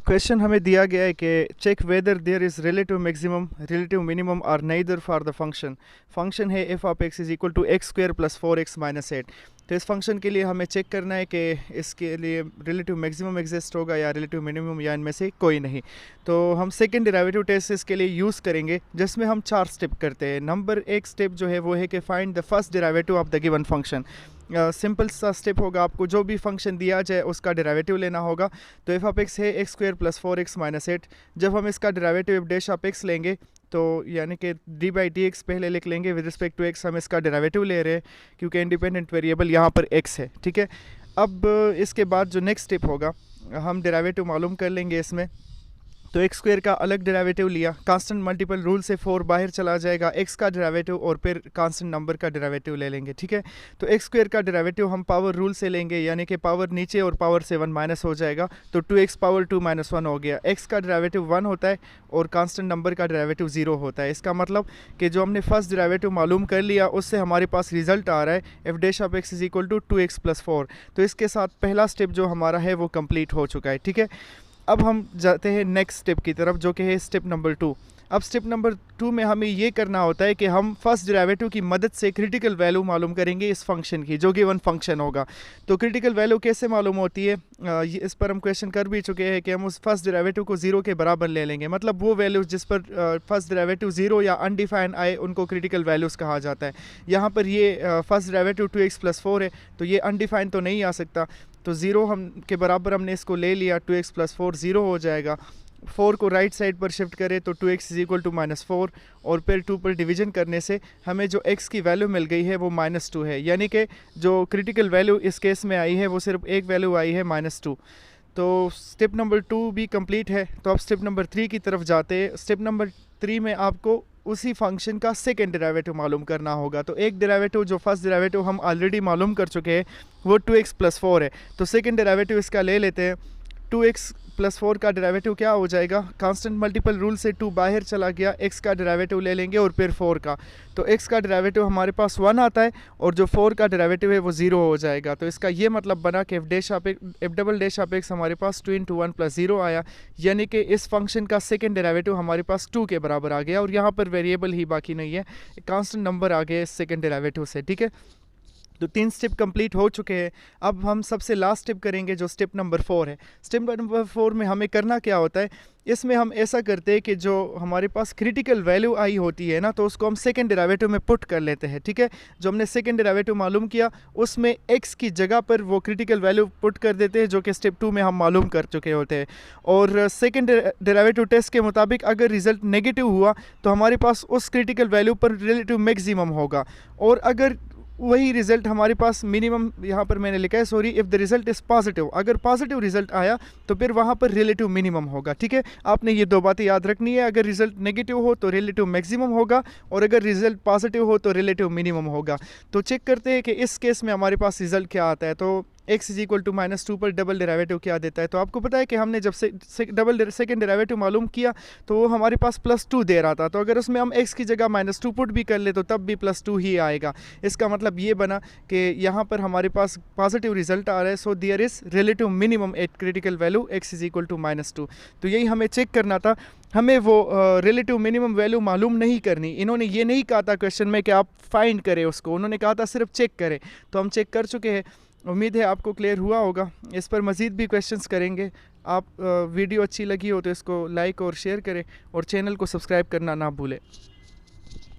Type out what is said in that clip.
Question हमें दिया गया है कि check whether there is relative maximum relative minimum or neither for the function है f of x is equal to x square plus 4x minus 8। तो इस function के लिए हमें चेक करना है कि इसके लिए रिलेटिव मैक्सिमम एग्जिस्ट होगा या रिलेटिव मिनिमम या इनमें से कोई नहीं। तो हम सेकंड डेरिवेटिव टेस्ट इसके लिए यूज़ करेंगे जिसमें हम 4 स्टेप करते हैं। नंबर 1 स्टेप जो है वो है कि find the first derivative of the given function. Simple सा स्टेप होगा, आपको जो भी फंक्शन दिया जाए उसका डेरिवेटिव लेना होगा। तो एफ ऑफ एक्स है x square plus 4x minus 8। जब हम इसका derivative F dash of x लेंगे तो यानी कि डी बाई डी एक्स पहले लिख लेंगे, विद रिस्पेक्ट टू एक्स हम इसका डेरिवेटिव ले रहे हैं क्योंकि इंडिपेंडेंट वेरिएबल यहाँ पर एक्स है। ठीक है, अब इसके बाद जो नेक्स्ट स्टेप होगा हम डेरिवेटिव मालूम कर लेंगे इसमें। तो एक्स स्क्वायर का अलग डेरिवेटिव लिया, कांस्टेंट मल्टीपल रूल से 4 बाहर चला जाएगा, एक्स का डेरिवेटिव और फिर कांस्टेंट नंबर का डेरिवेटिव ले लेंगे। ठीक है, तो एक्स स्क्वायर का डेरिवेटिव हम पावर रूल से लेंगे, यानी कि पावर नीचे और पावर से 1 माइनस हो जाएगा, तो 2x पावर 2 माइनस 1 हो गया। एक्स का डेरिवेटिव 1 होता है और कांस्टेंट नंबर का डेरिवेटिव 0 होता है। इसका मतलब कि जो हमने फर्स्ट डेरिवेटिव मालूम कर लिया उससे हमारे पास रिजल्ट आ रहा है f dash of x is equal to 2x plus 4। तो इसके साथ पहला स्टेप जो हमारा है वो कंप्लीट हो चुका है। ठीक है, अब हम जाते हैं नेक्स्ट स्टेप की तरफ जो कि है स्टेप नंबर 2। अब स्टेप नंबर 2 में हमें ये करना होता है कि हम फर्स्ट डेरिवेटिव की मदद से क्रिटिकल वैल्यू मालूम करेंगे इस फंक्शन की, जो गिवन फंक्शन होगा। तो क्रिटिकल वैल्यू कैसे मालूम होती है, इस पर हम क्वेश्चन कर भी चुके हैं कि हम उस फर्स्ट डेरिवेटिव को 0 के बराबर ले लेंगे। मतलब वो वैल्यू जिस पर फर्स्ट डेरिवेटिव 0 या अनडिफाइंड आए उनको क्रिटिकल वैल्यूज़ कहा जाता है। यहाँ पर ये फर्स्ट डेरिवेटिव 2x प्लस 4 है, तो ये अनडिफाइंड तो नहीं आ सकता, तो 0 हम के बराबर हमने इसको ले लिया, 2x प्लस 4 0 हो जाएगा। 4 को राइट साइड पर शिफ्ट करें तो 2x is equal to minus 4 और फिर 2 पर डिवीजन करने से हमें जो x की वैल्यू मिल गई है वो -2 है, यानी कि जो क्रिटिकल वैल्यू इस केस में आई है वो सिर्फ एक वैल्यू आई है -2। तो स्टेप नंबर 2 भी कंप्लीट है। तो अब स्टेप नंबर 3 की तरफ जाते हैं। स्टेप नंबर 3 में आपको उसी फंक्शन का सेकंड डेरिवेटिव मालूम करना होगा। तो एक डेरिवेटिव जो फर्स्ट डेरिवेटिव हम ऑलरेडी मालूम कर चुके हैं वो 2x प्लस 4 है, तो सेकंड डेरिवेटिव इसका ले लेते हैं। 2x प्लस 4 का डेरिवेटिव क्या हो जाएगा, कांस्टेंट मल्टीपल रूल से 2 बाहर चला गया, x का डेरिवेटिव ले लेंगे और फिर 4 का। तो x का डेरिवेटिव हमारे पास 1 आता है और जो 4 का डेरिवेटिव है वो 0 हो जाएगा। तो इसका ये मतलब बना कि F double dash of x हमारे पास 2 × 1 + 0 आया, यानी कि इस फंक्शन का सेकंड डेरिवेटिव हमारे पास 2 के बराबर आ गया और यहाँ पर वेरिएबल ही बाकी नहीं है, कांस्टेंट नंबर आ गया इस सेकंड डेरिवेटिव से। ठीक है, तो 3 स्टेप कंप्लीट हो चुके हैं। अब हम सबसे लास्ट स्टेप करेंगे जो स्टेप नंबर 4 है। स्टेप नंबर 4 में हमें करना क्या होता है, इसमें हम ऐसा करते हैं कि जो हमारे पास क्रिटिकल वैल्यू आई होती है ना, तो उसको हम सेकंड डेरिवेटिव में पुट कर लेते हैं। ठीक है, जो हमने सेकंड डेरिवेटिव मालूम किया उसमें x की जगह पर वो क्रिटिकल वैल्यू पुट कर देते हैं जो कि स्टेप 2 में हम मालूम कर चुके होते हैं। और सेकंड डेरिवेटिव टेस्ट के मुताबिक अगर रिजल्ट नेगेटिव हुआ तो हमारे पास उस क्रिटिकल वैल्यू पर रिलेटिव मैक्सिमम होगा, और अगर वही रिजल्ट हमारे पास मिनिमम, यहाँ पर मैंने लिखा है sorry, if the result is positive, अगर पॉजिटिव रिजल्ट आया तो फिर वहाँ पर रिलेटिव मिनिमम होगा। ठीक है, आपने ये 2 बातें याद रखनी है, अगर रिजल्ट नेगेटिव हो तो रिलेटिव मैक्सिमम होगा और अगर रिजल्ट पॉजिटिव हो तो रिलेटिव मिनिमम होगा। तो चेक करते हैं कि इस केस में हमारे पास रिजल्ट क्या आता है। तो x इज इक्वल टू -2 पर डबल डेरिवेटिव क्या देता है, तो आपको पता है कि हमने जब सेकंड डेरिवेटिव मालूम किया तो वो हमारे पास +2 दे रहा था, तो अगर उसमें हम x की जगह -2 पुट भी कर ले तो तब भी +2 ही आएगा। इसका मतलब ये बना कि यहाँ पर हमारे पास पॉजिटिव रिजल्ट आ रहा है, so there is relative minimum at critical value x is equal to -2। तो यही हमें चेक करना था, हमें वो रिलेटिव मिनिमम वैल्यू मालूम नहीं करनी। इन्होंने ये नहीं कहा था क्वेश्चन में कि आप फाइंड करें उसको, उन्होंने कहा था सिर्फ चेक करें, तो हम चेक कर चुके हैं। उम्मीद है आपको क्लियर हुआ होगा। इस पर मज़ीद भी क्वेश्चंस करेंगे। आप वीडियो अच्छी लगी हो तो इसको लाइक और शेयर करें और चैनल को सब्सक्राइब करना ना भूलें।